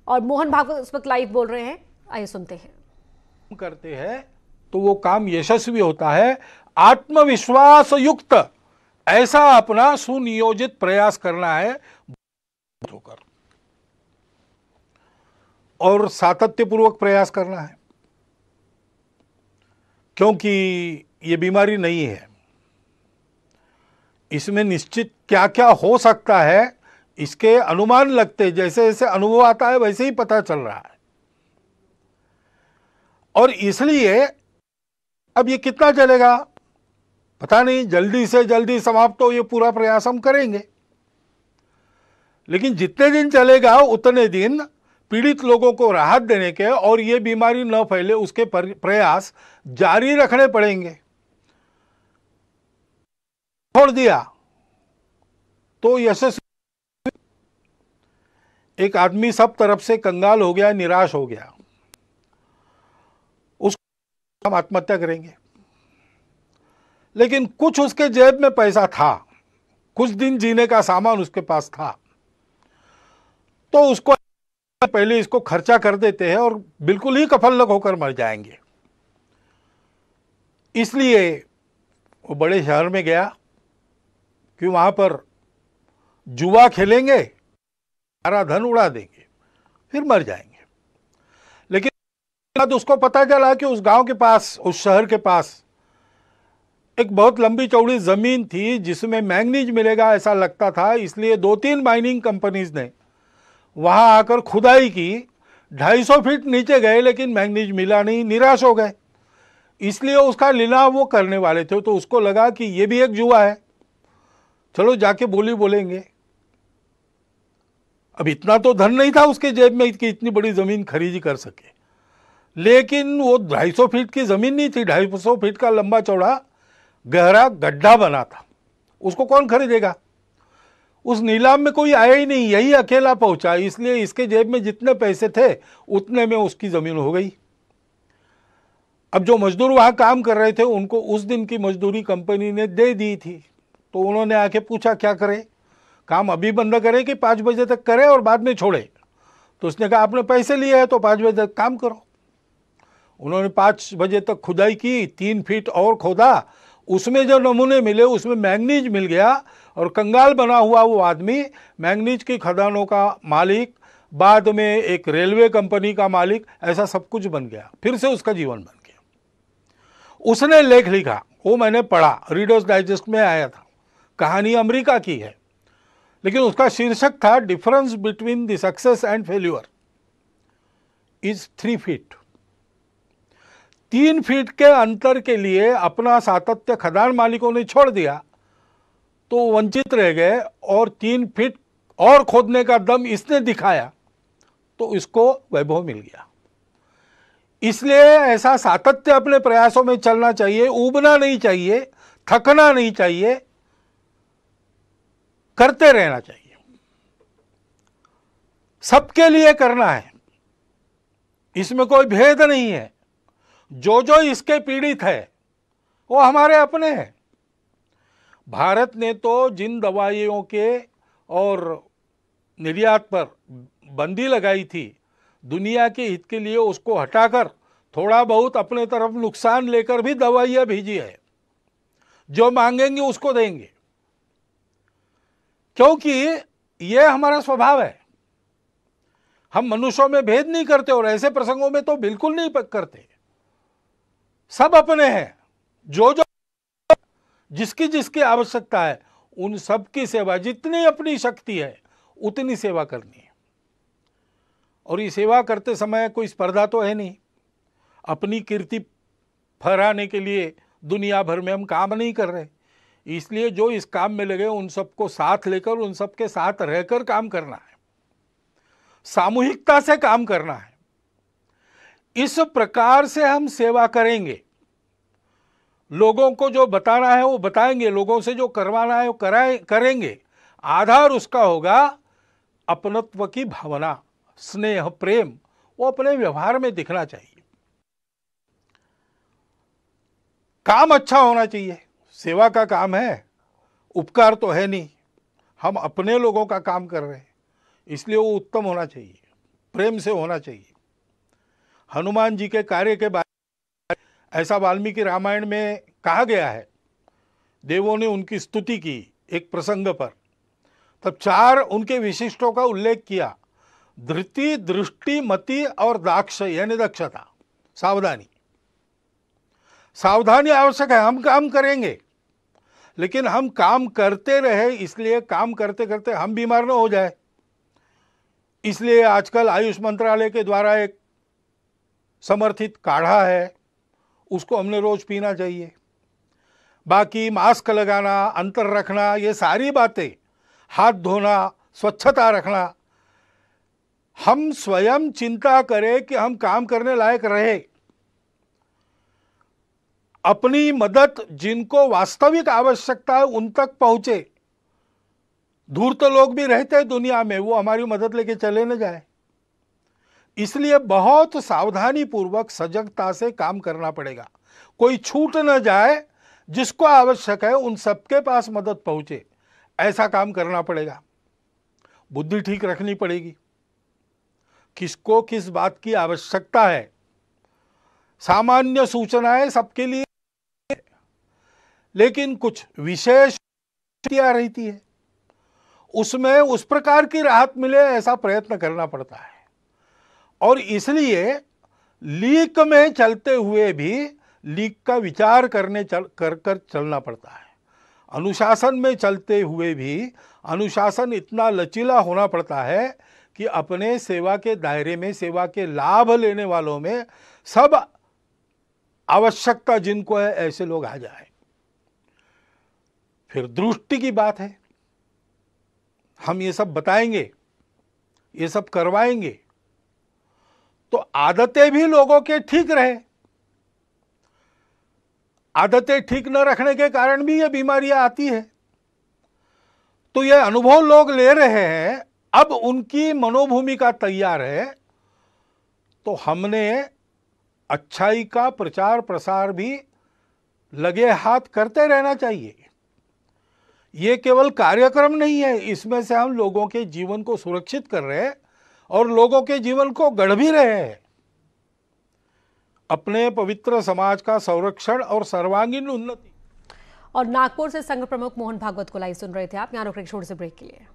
और मोहन भागवत इस वक्त लाइव बोल रहे हैं, आइए सुनते हैं। करते हैं तो वो काम यशस्वी होता है। आत्मविश्वास युक्त ऐसा अपना सुनियोजित प्रयास करना है होकर, और सातत्यपूर्वक प्रयास करना है, क्योंकि ये बीमारी नहीं है। इसमें निश्चित क्या क्या हो सकता है इसके अनुमान लगते, जैसे जैसे अनुभव आता है वैसे ही पता चल रहा है। और इसलिए अब ये कितना चलेगा पता नहीं, जल्दी से जल्दी समाप्त हो ये पूरा प्रयास हम करेंगे, लेकिन जितने दिन चलेगा उतने दिन पीड़ित लोगों को राहत देने के और ये बीमारी न फैले उसके प्रयास जारी रखने पड़ेंगे। छोड़ दिया तो यशस्वी, एक आदमी सब तरफ से कंगाल हो गया, निराश हो गया, उसको हम आत्महत्या करेंगे। लेकिन कुछ उसके जेब में पैसा था, कुछ दिन जीने का सामान उसके पास था, तो उसको पहले इसको खर्चा कर देते हैं और बिल्कुल ही कफलक होकर मर जाएंगे। इसलिए वो बड़े शहर में गया कि वहां पर जुआ खेलेंगे, सारा धन उड़ा देंगे, फिर मर जाएंगे। लेकिन बाद उसको पता चला कि उस गांव के पास, उस शहर के पास एक बहुत लंबी चौड़ी जमीन थी जिसमें मैंगनीज मिलेगा ऐसा लगता था। इसलिए 2-3 माइनिंग कंपनीज ने वहां आकर खुदाई की, 250 फीट नीचे गए लेकिन मैंगनीज मिला नहीं, निराश हो गए। इसलिए उसका लीलाव वो करने वाले थे, तो उसको लगा कि ये भी एक जुआ है, चलो जाके बोली बोलेंगे। अब इतना तो धन नहीं था उसके जेब में कि इतनी बड़ी जमीन खरीदी कर सके, लेकिन वो 250 फीट की जमीन नहीं थी, 250 फीट का लंबा चौड़ा गहरा गड्ढा बना था, उसको कौन खरीदेगा। उस नीलाम में कोई आया ही नहीं, यही अकेला पहुंचा, इसलिए इसके जेब में जितने पैसे थे उतने में उसकी जमीन हो गई। अब जो मजदूर वहां काम कर रहे थे उनको उस दिन की मजदूरी कंपनी ने दे दी थी, तो उन्होंने आके पूछा क्या करें, काम अभी बंद करें कि 5 बजे तक करें और बाद में छोड़े। तो उसने कहा आपने पैसे लिए हैं तो 5 बजे तक काम करो। उन्होंने 5 बजे तक खुदाई की, 3 फीट और खोदा, उसमें जो नमूने मिले उसमें मैंगनीज मिल गया, और कंगाल बना हुआ वो आदमी मैंगनीज की खदानों का मालिक, बाद में एक रेलवे कंपनी का मालिक, ऐसा सब कुछ बन गया। फिर से उसका जीवन बन गया। उसने लेख लिखा, वो मैंने पढ़ा, रीडर्स डाइजेस्ट में आया था, कहानी अमेरिका की है, लेकिन उसका शीर्षक था difference between the success and failure is 3 feet. 3 feet के अंतर के लिए अपना सातत्य खदान मालिकों ने छोड़ दिया तो वंचित रह गए, और 3 फीट और खोदने का दम इसने दिखाया तो इसको वैभव मिल गया। इसलिए ऐसा सातत्य अपने प्रयासों में चलना चाहिए, ऊबना नहीं चाहिए, थकना नहीं चाहिए, करते रहना चाहिए, सबके लिए करना है, इसमें कोई भेद नहीं है। जो जो इसके पीड़ित है वो हमारे अपने हैं। भारत ने तो जिन दवाइयों के और निर्यात पर बंदी लगाई थी दुनिया के हित के लिए, उसको हटाकर थोड़ा बहुत अपने तरफ नुकसान लेकर भी दवाइयां भेजी है। जो मांगेंगे उसको देंगे, क्योंकि यह हमारा स्वभाव है। हम मनुष्यों में भेद नहीं करते, और ऐसे प्रसंगों में तो बिल्कुल नहीं करते। सब अपने हैं, जो जो जिसकी जिसकी आवश्यकता है उन सब की सेवा, जितनी अपनी शक्ति है उतनी सेवा करनी है। और ये सेवा करते समय कोई स्पर्धा तो है नहीं, अपनी कीर्ति फहराने के लिए दुनिया भर में हम काम नहीं कर रहे। इसलिए जो इस काम में लगे उन सबको साथ लेकर, उन सबके साथ रहकर काम करना है, सामूहिकता से काम करना है। इस प्रकार से हम सेवा करेंगे, लोगों को जो बताना है वो बताएंगे, लोगों से जो करवाना है वो करेंगे। आधार उसका होगा अपनत्व की भावना, स्नेह, प्रेम, वो अपने व्यवहार में दिखना चाहिए। काम अच्छा होना चाहिए, सेवा का काम है, उपकार तो है नहीं। हम अपने लोगों का काम कर रहे हैं, इसलिए वो उत्तम होना चाहिए। प्रेम से होना चाहिए। हनुमान जी के कार्य के बारे में ऐसा वाल्मीकि रामायण में कहा गया है, देवों ने उनकी स्तुति की एक प्रसंग पर, तब 4 उनके विशिष्टों का उल्लेख किया। धृति, दृष्टि, मति और दाक्ष यानी दक्षता, सावधानी। सावधानी आवश्यक है। हम काम करेंगे, लेकिन हम काम करते रहे, इसलिए काम करते करते हम बीमार न हो जाए। इसलिए आजकल आयुष मंत्रालय के द्वारा एक समर्थित काढ़ा है, उसको हमने रोज पीना चाहिए। बाकी मास्क लगाना, अंतर रखना, ये सारी बातें, हाथ धोना, स्वच्छता रखना, हम स्वयं चिंता करें कि हम काम करने लायक रहे। अपनी मदद जिनको वास्तविक आवश्यकता है उन तक पहुंचे। दूर तो लोग भी रहते हैं दुनिया में, वो हमारी मदद लेके चले न जाए। इसलिए बहुत सावधानी पूर्वक सजगता से काम करना पड़ेगा। कोई छूट न जाए, जिसको आवश्यक है उन सबके पास मदद पहुंचे, ऐसा काम करना पड़ेगा। बुद्धि ठीक रखनी पड़ेगी, किसको किस बात की आवश्यकता है। सामान्य सूचनाएं सबके लिए, लेकिन कुछ विशेष रहती है, उसमें उस प्रकार की राहत मिले ऐसा प्रयत्न करना पड़ता है। और इसलिए लीक में चलते हुए भी लीक का विचार कर चलना पड़ता है। अनुशासन में चलते हुए भी अनुशासन इतना लचीला होना पड़ता है कि अपने सेवा के दायरे में, सेवा के लाभ लेने वालों में सब आवश्यकता जिनको है ऐसे लोग आ जाए। फिर दृष्टि की बात है, हम ये सब बताएंगे, ये सब करवाएंगे, तो आदतें भी लोगों के ठीक रहे। आदतें ठीक न रखने के कारण भी ये बीमारियां आती है। तो ये अनुभव लोग ले रहे हैं, अब उनकी मनोभूमिका तैयार है, तो हमने अच्छाई का प्रचार प्रसार भी लगे हाथ करते रहना चाहिए। ये केवल कार्यक्रम नहीं है, इसमें से हम लोगों के जीवन को सुरक्षित कर रहे हैं और लोगों के जीवन को गढ़ भी रहे हैं। अपने पवित्र समाज का संरक्षण और सर्वांगीण उन्नति। और नागपुर से संघ प्रमुख मोहन भागवत को लाइव सुन रहे थे आप। यहाँ रुक रहे छोटे से ब्रेक के लिए।